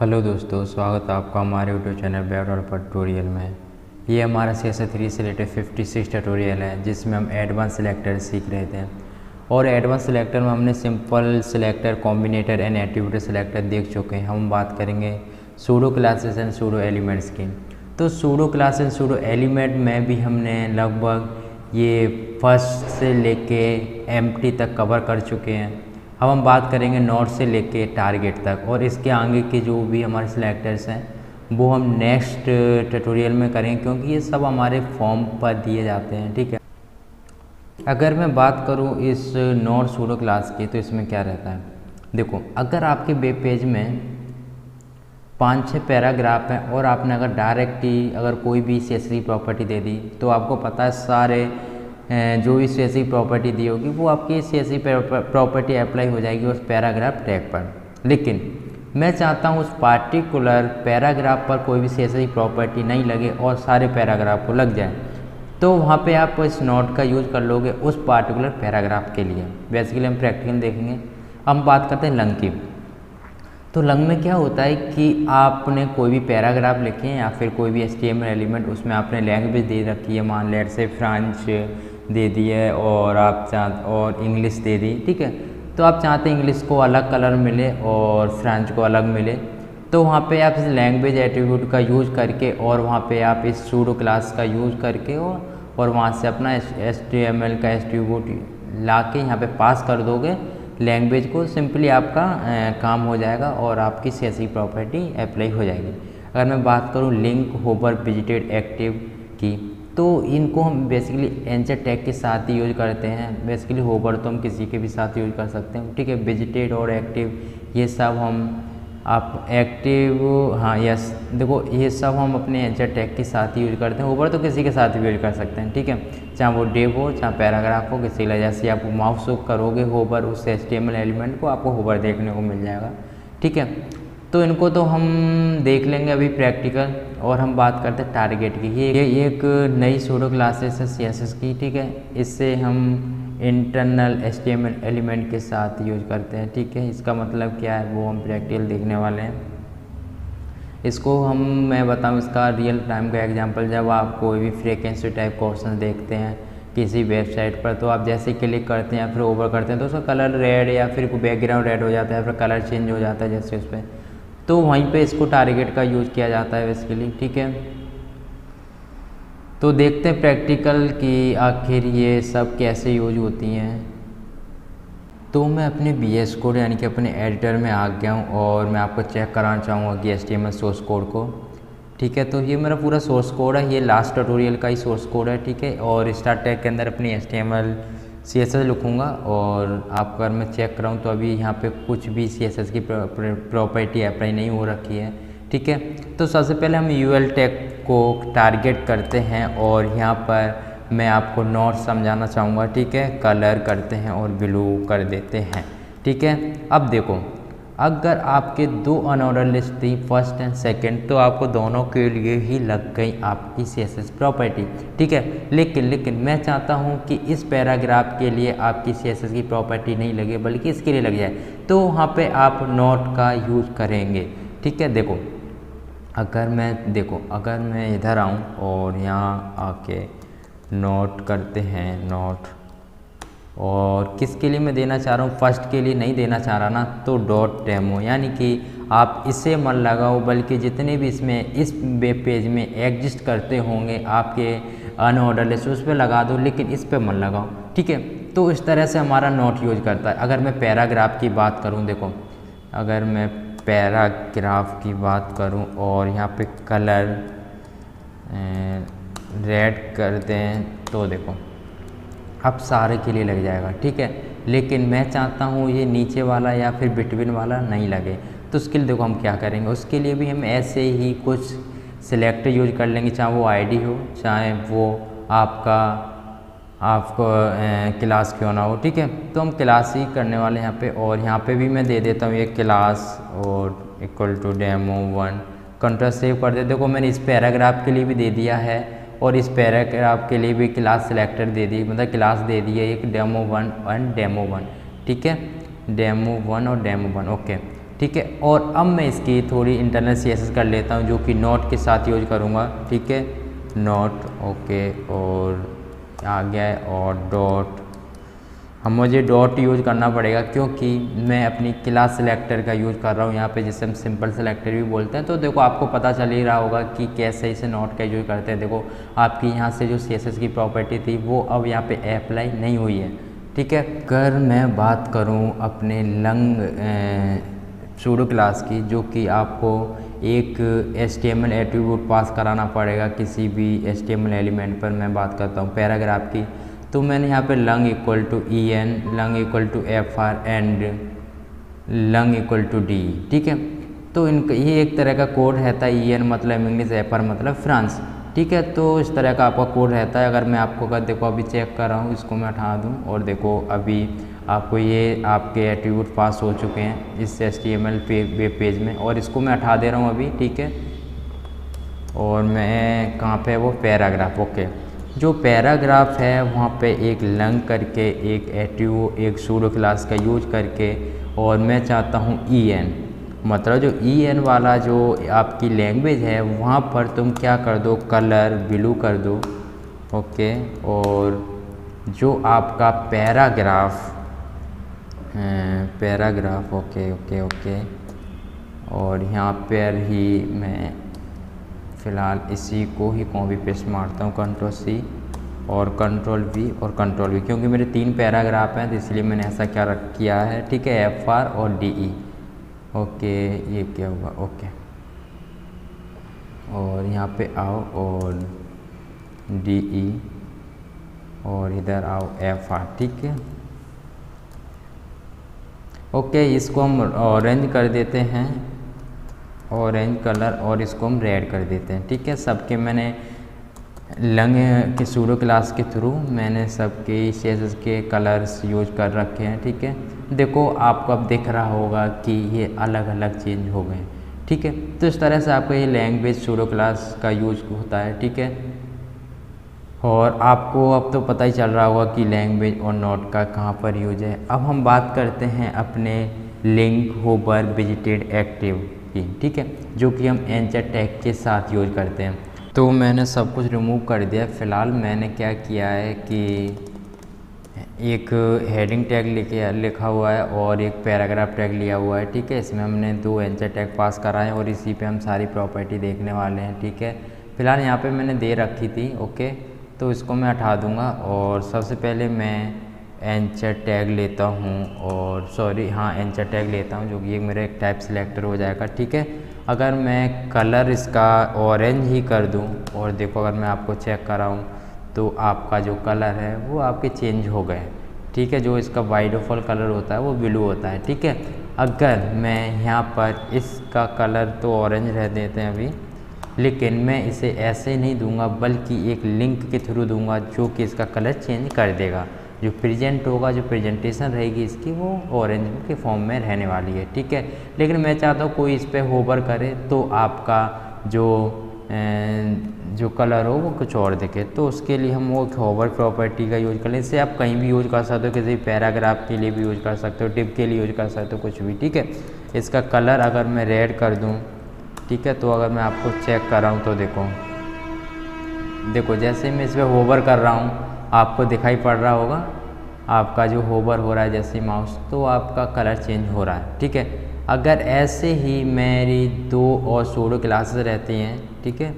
Hello दोस्तों, स्वागत है आपका हमारे YouTube channel web developer tutorial में। ये हमारा CSS3 से रिलेटेड 56 ट्यूटोरियल है जिसमें हम एडवांस सिलेक्टर सीख रहे थे। और एडवांस सिलेक्टर में हमने simple selector, combinator and attribute selector देख चुके हैं। हम बात करेंगे pseudo classes and pseudo elements की। तो pseudo class and pseudo element में भी हमने लगभग ये फर्स्ट से लेके एम्प्टी तक कवर कर चुके हैं। अब हम बात करेंगे नोड से लेके टारगेट तक, और इसके आगे के जो भी हमारे सिलेक्टर्स हैं वो हम नेक्स्ट ट्यूटोरियल में करेंगे, क्योंकि ये सब हमारे फॉर्म पर दिए जाते हैं। ठीक है, अगर मैं बात करूँ इस नोड सूडो क्लास की, तो इसमें क्या रहता है, देखो अगर आपके वेब पेज में 5-6 पैराग्राफ हैं और आपने अगर डायरेक्ट ही अगर कोई भी CSS प्रॉपर्टी दे दी, तो आपको पता है सारे जो भी CSS प्रॉपर्टी दी होगी वो आपकी CSS प्रॉपर्टी अप्लाई हो जाएगी उस पैराग्राफ टैग पर। लेकिन मैं चाहता हूँ उस पार्टिकुलर पैराग्राफ पर कोई भी CSS प्रॉपर्टी नहीं लगे और सारे पैराग्राफ को लग जाए, तो वहाँ पे आप इस नोड का यूज़ कर लोगे उस पार्टिकुलर पैराग्राफ के लिए। बेसिकली हम प्रैक्टिकल देखेंगे। हम बात करते हैं लंग की। तो लंग में क्या होता है कि आपने कोई भी पैराग्राफ लिखे हैं या फिर कोई भी HTML एलिमेंट, उसमें आपने लैंग्वेज दे रखी है, मान लेट से फ्रेंच दे दी है और और इंग्लिश दे दी। ठीक है, तो आप चाहते हैं इंग्लिश को अलग कलर मिले और फ्रेंच को अलग मिले, तो वहाँ पे आप इस लैंग्वेज एट्रीब्यूट का यूज़ करके और वहाँ पे आप इस सूडो क्लास का यूज़ करके और वहाँ से अपना HTML का एट्रीब्यूट ला के यहाँ पे पास कर दोगे लैंग्वेज को। सिंपली आपका काम हो जाएगा और आपकी CSS प्रॉपर्टी अप्लाई हो जाएगी। अगर मैं बात करूँ लिंक, होवर, विजिटेड, एक्टिव की, तो इनको हम बेसिकली एंचर टैग के साथ ही यूज करते हैं। बेसिकली होवर तो हम किसी के भी साथ यूज कर सकते हैं। ठीक है, विजिटेड और एक्टिव ये सब हम आप एक्टिव, हाँ यस, देखो ये सब हम अपने एंचर टैग के साथ ही यूज करते हैं। होवर तो किसी के साथ भी यूज कर सकते हैं। ठीक है, चाहे वो डेव हो चाहे पैराग्राफ हो, किसी के जैसे आप माउस करोगे होवर उस HTML एलिमेंट को, आपको होवर देखने को मिल जाएगा। ठीक है, तो इनको तो हम देख लेंगे अभी प्रैक्टिकल। और हम बात करते हैं टारगेट की। ये एक नई सूडो क्लासेस है CSS की। ठीक है, इससे हम इंटरनल HTML एलिमेंट के साथ यूज करते हैं। ठीक है, इसका मतलब क्या है वो हम प्रैक्टिकल देखने वाले हैं। इसको मैं बताऊं इसका रियल टाइम का एग्जांपल, जब आप कोई भी फ्रीक्वेंसी टाइप क्वेश्चन देखते हैं किसी वेबसाइट पर, तो आप जैसे क्लिक करते हैं या फिर ओवर करते हैं तो उसका कलर रेड या फिर बैकग्राउंड रेड हो जाता है, फिर कलर चेंज हो जाता है जैसे उस पर, तो वहीं पे इसको टारगेट का यूज़ किया जाता है बेसिकली। ठीक है, तो देखते हैं प्रैक्टिकल कि आखिर ये सब कैसे यूज होती हैं। तो मैं अपने VS कोड यानी कि अपने एडिटर में आ गया हूँ और मैं आपको चेक कराना चाहूँगा कि HTML सोर्स कोड को। ठीक है, तो ये मेरा पूरा सोर्स कोड है, ये लास्ट ट्यूटोरियल का ही सोर्स कोड है। ठीक है, और स्टार्ट टैग के अंदर अपनी HTML CSS लिखूँगा और आपको अगर मैं चेक कराऊँ तो अभी यहाँ पे कुछ भी CSS की प्रॉपर्टी अप्लाई नहीं हो रखी है। ठीक है, तो सबसे पहले हम UL टैग को टारगेट करते हैं और यहाँ पर मैं आपको नोट समझाना चाहूँगा। ठीक है, कलर करते हैं और ब्लू कर देते हैं। ठीक है, अब देखो अगर आपके दो अनऑर्डर लिस्ट थी फर्स्ट एंड सेकंड, तो आपको दोनों के लिए ही लग गई आपकी CSS प्रॉपर्टी। ठीक है, लेकिन मैं चाहता हूं कि इस पैराग्राफ के लिए आपकी CSS की प्रॉपर्टी नहीं लगे बल्कि इसके लिए लग जाए, तो वहां पे आप नोट का यूज करेंगे। ठीक है, देखो अगर मैं इधर आऊं और यहाँ आके नोट करते हैं नोट, और किसके लिए मैं देना चाह रहा हूँ, फर्स्ट के लिए नहीं देना चाह रहा ना, तो डॉट डेमो, यानी कि आप इसे मत लगाओ बल्कि जितने भी इसमें इस वेब पेज में एग्जिस्ट करते होंगे आपके अनऑर्डर लिस्ट उस पर लगा दो, लेकिन इस पर मत लगाओ। ठीक है, तो इस तरह से हमारा नोट यूज करता है। अगर मैं पैराग्राफ की बात करूँ, देखो अगर मैं पैराग्राफ की बात करूँ और यहाँ पे कलर रेड कर दें, तो देखो अब सारे के लिए लग जाएगा। ठीक है, लेकिन मैं चाहता हूँ ये नीचे वाला या फिर बिटवीन वाला नहीं लगे, तो उसके लिए देखो हम क्या करेंगे, उसके लिए भी हम ऐसे ही कुछ सिलेक्ट यूज कर लेंगे, चाहे वो ID हो चाहे वो आपको क्लास क्यों ना हो। ठीक है, तो हम क्लास ही करने वाले हैं यहाँ पे, और यहाँ पे भी मैं दे देता हूँ ये क्लास और equal to demo1, control save कर दे। देखो मैंने इस पैराग्राफ के लिए भी दे दिया है और इस पैराग्राफ के लिए भी क्लास सिलेक्टर दे दी, मतलब क्लास दे दी है एक demo1 और demo1। ठीक है, demo1 और demo1, ओके। ठीक है। और अब मैं इसकी थोड़ी इंटरनल CSS कर लेता हूँ जो कि नोट के साथ यूज करूँगा, ठीक है। नोट ओके, और आ गया है, और डॉट, हम मुझे डॉट यूज करना पड़ेगा क्योंकि मैं अपनी क्लास सेलेक्टर का यूज कर रहा हूँ यहाँ पे, जिसे हम सिंपल सेलेक्टर भी बोलते हैं। तो देखो आपको पता चल ही रहा होगा कि कैसे इसे नोट का यूज करते हैं। देखो आपकी यहाँ से जो CSS की प्रॉपर्टी थी वो अब यहाँ पे अप्लाई नहीं हुई है, ठीक है। अगर मैं बात करूँ अपने लंग सूडो क्लास की, जो कि आपको एक HTML एट्रीब्यूट पास कराना पड़ेगा किसी भी HTML एलिमेंट पर। मैं बात करता हूँ पैराग्राफ की, तो मैंने यहाँ पे lung equal to EN, lung equal to FR and lung equal to D, ठीक है। तो इनका ये एक तरह का कोड रहता है, EN मतलब इंग्लिश, FR मतलब फ्रांस, ठीक है। तो इस तरह का आपका कोड रहता है। अगर मैं आपको देखो अभी चेक कर रहा हूँ, इसको मैं हटा दूँ और देखो अभी आपको ये आपके एट्रीब्यूट पास हो चुके हैं इस HTML वेब पेज में, और इसको मैं हटा दे रहा हूँ अभी, ठीक है। और मैं कहाँ पे, वो पैराग्राफ, ओके। जो पैराग्राफ है वहाँ पे एक लंग करके एक एट्रीब्यूट, एक सूडो क्लास का यूज करके, और मैं चाहता हूँ EN, मतलब जो EN वाला जो आपकी लैंग्वेज है वहाँ पर तुम क्या कर दो, कलर ब्लू कर दो, ओके। और जो आपका पैराग्राफ ओके ओके ओके, और यहाँ पर ही मैं फ़िलहाल इसी को ही कॉपी पेस्ट मारता हूँ, Ctrl+C और Ctrl+V और Ctrl+V, क्योंकि मेरे 3 पैराग्राफ हैं तो इसलिए मैंने ऐसा क्या किया है, ठीक है। FR और DE, ओके। ये क्या हुआ, ओके। और यहाँ पे आओ और DE, और इधर आओ FR, ठीक है, ओके। इसको हम ऑरेंज कर देते हैं, ऑरेंज कलर, और इसको हम रेड कर देते हैं, ठीक है। सबके मैंने लंग के सूडो क्लास के थ्रू मैंने सबके CSS के कलर्स यूज कर रखे हैं, ठीक है। देखो आपको अब दिख रहा होगा कि ये अलग अलग चेंज हो गए, ठीक है। तो इस तरह से आपका ये लैंग्वेज सूडो क्लास का यूज होता है, ठीक है। और आपको अब तो पता ही चल रहा होगा कि लैंग्वेज और नोट का कहाँ पर यूज है। अब हम बात करते हैं अपने लिंक होवर विजिटेड एक्टिव की, ठीक है, जो कि हम एंचर टैग के साथ यूज करते हैं। तो मैंने सब कुछ रिमूव कर दिया। फ़िलहाल मैंने क्या किया है कि एक हेडिंग टैग लिखा हुआ है और एक पैराग्राफ टैग लिया हुआ है, ठीक है। इसमें हमने 2 एंचर टैग पास कराए और इसी पे हम सारी प्रॉपर्टी देखने वाले हैं, ठीक है। फ़िलहाल यहाँ पे मैंने दे रखी थी, ओके। तो इसको मैं हटा दूँगा, और सबसे पहले मैं एंचर टैग लेता हूँ, और सॉरी हाँ एंचर टैग लेता हूँ, जो कि एक मेरा एक टाइप सिलेक्टर हो जाएगा, ठीक है। अगर मैं कलर इसका ऑरेंज ही कर दूँ, और देखो अगर मैं आपको चेक कराऊँ तो आपका जो कलर है वो आपके चेंज हो गए, ठीक है। जो इसका बाय डिफ़ॉल्ट कलर होता है वो ब्लू होता है, ठीक है। अगर मैं यहाँ पर इसका कलर तो ऑरेंज रह देते हैं अभी, लेकिन मैं इसे ऐसे नहीं दूंगा बल्कि एक लिंक के थ्रू दूंगा जो कि इसका कलर चेंज कर देगा। जो प्रेजेंट होगा, जो प्रेजेंटेशन रहेगी इसकी, वो ऑरेंज के फॉर्म में रहने वाली है, ठीक है। लेकिन मैं चाहता हूँ कोई इस पर होवर करे तो आपका जो कलर हो वो कुछ और दिखे, तो उसके लिए हम वो होवर प्रॉपर्टी का यूज कर लें। इसे आप कहीं भी यूज कर सकते हो, किसी पैराग्राफ के लिए भी यूज कर सकते हो, टिप के लिए यूज कर सकते हो, कुछ भी, ठीक है। इसका कलर अगर मैं रेड कर दूँ, ठीक है, तो अगर मैं आपको चेक कर रहा हूँ तो देखो जैसे मैं इस पर होवर कर रहा हूँ आपको दिखाई पड़ रहा होगा, आपका जो होवर हो रहा है जैसे माउस, तो आपका कलर चेंज हो रहा है, ठीक है। अगर ऐसे ही मेरी 2 और सूडो क्लासेस रहती हैं, ठीक है,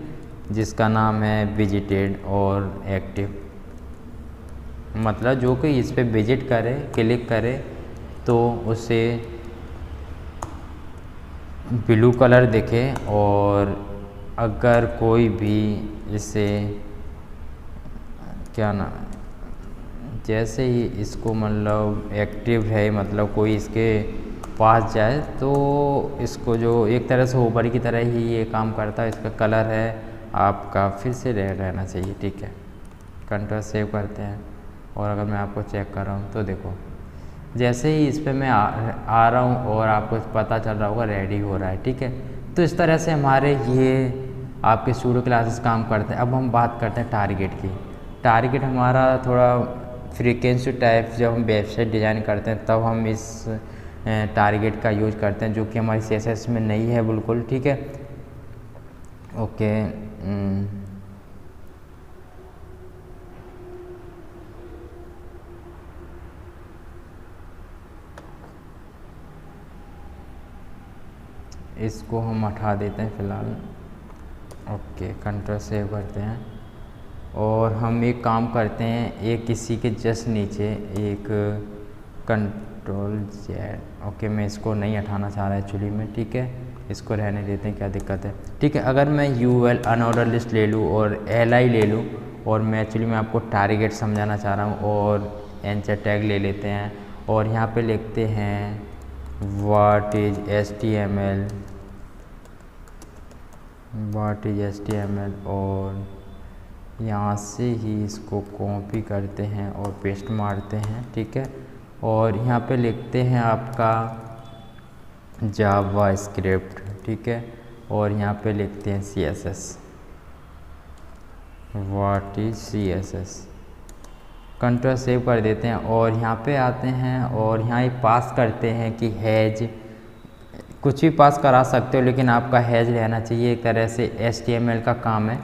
जिसका नाम है विजिटेड और एक्टिव, मतलब जो कोई इस पर विजिट करे, क्लिक करे तो उसे ब्लू कलर दिखे, और अगर कोई भी इसे क्या ना, जैसे ही इसको मतलब एक्टिव है, मतलब कोई इसके पास जाए तो इसको जो एक तरह से होवर की तरह ही ये काम करता है। इसका कलर है आपका फिर से रेड रहना चाहिए, ठीक है। कंट्रोल सेव करते हैं, और अगर मैं आपको चेक कर रहा हूँ तो देखो जैसे ही इस पर मैं आ रहा हूँ और आपको पता चल रहा होगा रेडी हो रहा है, ठीक है। तो इस तरह से हमारे ये आपके सूडो क्लासेस काम करते हैं। अब हम बात करते हैं टारगेट की। टारगेट हमारा थोड़ा फ्रीक्वेंसी टाइप, जब हम वेबसाइट डिज़ाइन करते हैं तब हम इस टारगेट का यूज करते हैं, जो कि हमारी CSS में नहीं है बिल्कुल। ठीक है, ओके। इसको हम हटा देते हैं फ़िलहाल। ओके, कंट्रोल सेव करते हैं और हम एक काम करते हैं, एक किसी के जस्ट नीचे एक कंट्रोल Z। ओके, मैं इसको नहीं हटाना चाह रहा एक्चुअली में। ठीक है, इसको रहने देते हैं, क्या दिक्कत है। ठीक है, अगर मैं UL अनऑर्डर लिस्ट ले लूँ और LI ले लूँ, और मैं एक्चुअली मैं आपको टारगेट समझाना चाह रहा हूँ, और एंचर टैग ले लेते हैं और यहाँ पे लिखते हैं what is HTML, what is HTML, और यहाँ से ही इसको कॉपी करते हैं और पेस्ट मारते हैं। ठीक है, और यहाँ पे लिखते हैं आपका जावा स्क्रिप्ट। ठीक है, और यहाँ पे लिखते हैं CSS, what is CSS। Control save कर देते हैं और यहाँ पे आते हैं और यहाँ एक पास करते हैं कि हैज, कुछ भी पास करा सकते हो लेकिन आपका हैज रहना चाहिए। एक तरह से HTML का काम है।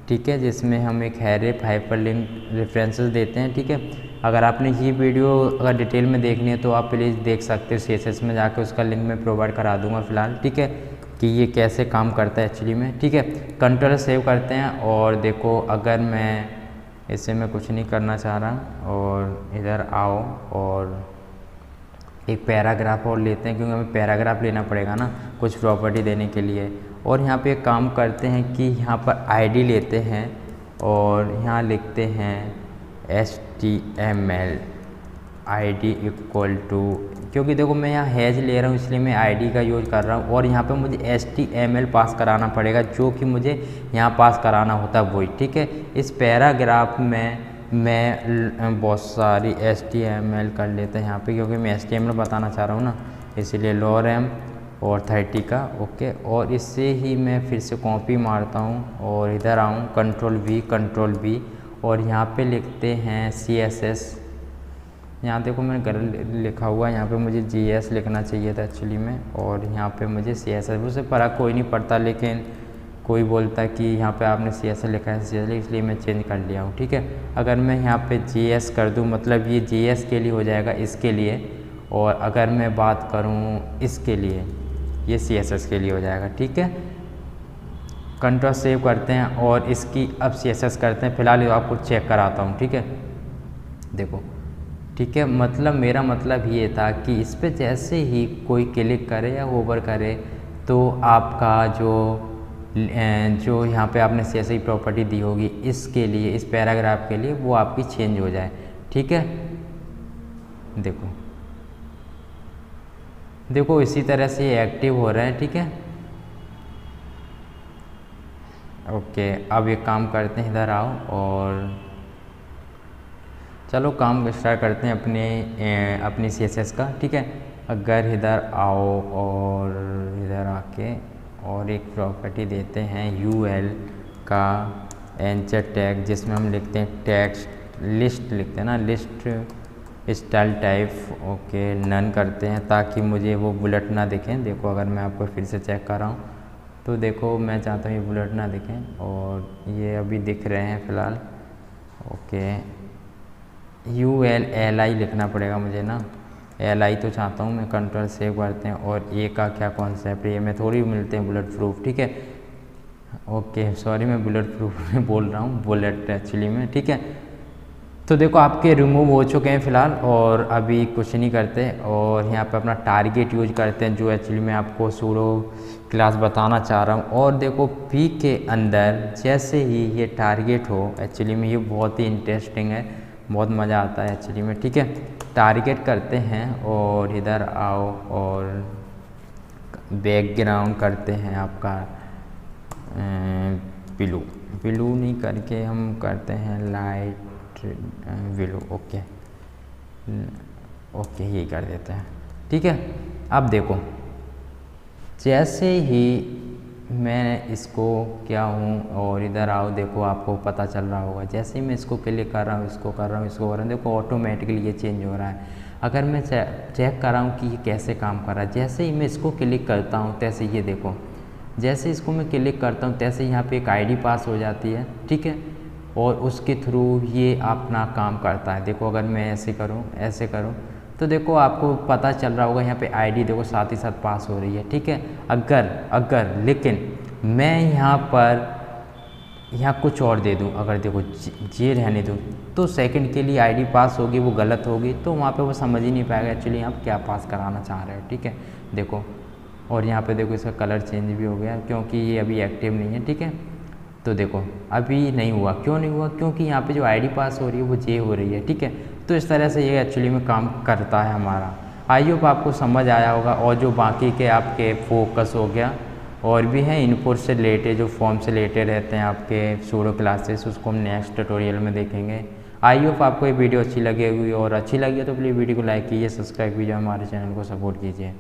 ठीक है, जिसमें हम एक हैरेफ हाइपरलिंक रेफरेंसेस देते हैं। ठीक है, अगर आपने ये वीडियो अगर डिटेल में देखनी है तो आप प्लीज़ देख सकते हो CSS में जाके, उसका लिंक मैं प्रोवाइड करा दूंगा फ़िलहाल। ठीक है, कि ये कैसे काम करता है एक्चुअली में। ठीक है, कंट्रोल सेव करते हैं और देखो, अगर मैं इससे मैं कुछ नहीं करना चाह रहा और इधर आओ और एक पैराग्राफ और लेते हैं, क्योंकि हमें पैराग्राफ लेना पड़ेगा ना कुछ प्रॉपर्टी देने के लिए। और यहाँ पे एक काम करते हैं कि यहाँ पर ID लेते हैं और यहाँ लिखते हैं HTML ID इक्वल टू, क्योंकि देखो मैं यहाँ हैज ले रहा हूँ इसलिए मैं ID का यूज कर रहा हूँ, और यहाँ पे मुझे HTML पास कराना पड़ेगा, जो कि मुझे यहाँ पास कराना होता है वही। ठीक है, इस पैराग्राफ में मैं बहुत सारी HTML कर लेते हैं यहाँ पे, क्योंकि मैं HTML बताना चाह रहा हूँ ना, इसीलिए lorem और 30 का। ओके, और इससे ही मैं फिर से कॉपी मारता हूँ और इधर आऊँ, कंट्रोल V, और यहाँ पे लिखते हैं CSS। यहाँ देखो मैंने गलत लिखा हुआ है, यहाँ पे मुझे GS लिखना चाहिए था एक्चुअली में, और यहाँ पे मुझे CSS। उससे फ़र्क कोई नहीं पड़ता, लेकिन कोई बोलता कि यहाँ पे आपने CSS लिखा है CSS, इसलिए मैं चेंज कर लिया हूँ। ठीक है, अगर मैं यहाँ पे GS कर दूँ, मतलब ये GS के लिए हो जाएगा, इसके लिए, और अगर मैं बात करूँ इसके लिए, ये CSS के लिए हो जाएगा। ठीक है, कंट्रोल सेव करते हैं और इसकी अब CSS करते हैं। फ़िलहाल आपको चेक कराता हूँ। ठीक है, देखो। ठीक है, मतलब मेरा मतलब ये था कि इस पर जैसे ही कोई क्लिक करे या होवर करे तो आपका जो यहाँ पे आपने CSS की प्रॉपर्टी दी होगी इसके लिए, इस पैराग्राफ के लिए, वो आपकी चेंज हो जाए। ठीक है, देखो इसी तरह से एक्टिव हो रहा है। ठीक है, ओके, अब एक काम करते हैं, इधर आओ और चलो काम स्टार्ट करते हैं अपनी CSS का। ठीक है, अगर इधर आओ और इधर आके और एक प्रॉपर्टी देते हैं UL का एंचर टैग, जिसमें हम लिखते हैं टेक्स्ट लिस्ट, लिखते हैं ना list style type. Okay, none करते हैं ताकि मुझे वो बुलेट ना दिखें। देखो अगर मैं आपको फिर से चेक कर रहा हूँ तो देखो मैं चाहता हूँ ये बुलेट ना दिखें, और ये अभी दिख रहे हैं फ़िलहाल। ओके, UL LI लिखना पड़ेगा मुझे ना, LI तो चाहता हूँ मैं। कंट्रोल सेव करते हैं और ए का क्या कॉन्सेप्ट है, ये में थोड़ी मिलते हैं बुलेट प्रूफ। ठीक है, ओके सॉरी, मैं बुलेट प्रूफ में बोल रहा हूँ, बुलेट एक्चुअली में। ठीक है, तो देखो आपके रिमूव हो चुके हैं फ़िलहाल, और अभी कुछ नहीं करते, और यहाँ पे अपना टारगेट यूज करते हैं, जो एक्चुअली मैं आपको सूडो क्लास बताना चाह रहा हूँ। और देखो P के अंदर जैसे ही ये टारगेट हो, एक्चुअली में ये बहुत ही इंटरेस्टिंग है, बहुत मज़ा आता है एक्चुअली में। ठीक है, टारगेट करते हैं और इधर आओ और बैकग्राउंड करते हैं आपका ब्लू नहीं करके हम करते हैं लाइट ब्लू। ओके ये कर देते हैं। ठीक है, अब देखो जैसे ही मैं इसको क्या हूँ और इधर आओ, देखो आपको पता चल रहा होगा, जैसे ही मैं इसको क्लिक कर रहा हूँ, इसको कर रहा हूँ, इसको कर रहा हूँ, देखो ऑटोमेटिकली ये चेंज हो रहा है। अगर मैं चेक कर रहा हूँ कि ये कैसे काम कर रहा है, जैसे ही मैं इसको क्लिक करता हूँ तैसे ये देखो, जैसे इसको मैं क्लिक करता हूँ तैसे यहाँ पे एक आईडी पास हो जाती है, ठीक है, और उसके थ्रू ये अपना काम करता है। देखो अगर मैं ऐसे करूँ तो देखो आपको पता चल रहा होगा यहाँ पे आईडी देखो साथ ही साथ पास हो रही है, ठीक है। अगर लेकिन मैं यहाँ कुछ और दे दूँ, अगर देखो ये रहने दूँ तो सेकंड के लिए आईडी पास होगी, वो गलत होगी, तो वहाँ पे वो समझ ही नहीं पाएगा एक्चुअली आप क्या पास कराना चाह रहे हो, ठीक है। देखो और यहाँ पे देखो इसका कलर चेंज भी हो गया क्योंकि ये अभी एक्टिव नहीं है, ठीक है। तो देखो अभी नहीं हुआ, क्यों नहीं हुआ, क्योंकि यहाँ पे जो आईडी पास हो रही है वो जे हो रही है, ठीक है। तो इस तरह से ये एक्चुअली में काम करता है हमारा। आई होप आपको समझ आया होगा। और जो बाकी के आपके फोकस हो गया और भी हैं इनपुट से रिलेटेड, जो फॉर्म से रिलेटेड रहते हैं आपके सूडो क्लासेस, उसको हम नेक्स्ट ट्यूटोरियल में देखेंगे। आई होप आपको ये वीडियो अच्छी लगी होगी, और अच्छी लगी हो तो प्लीज़ वीडियो को लाइक कीजिए, सब्सक्राइब कीजिए, हमारे चैनल को सपोर्ट कीजिए।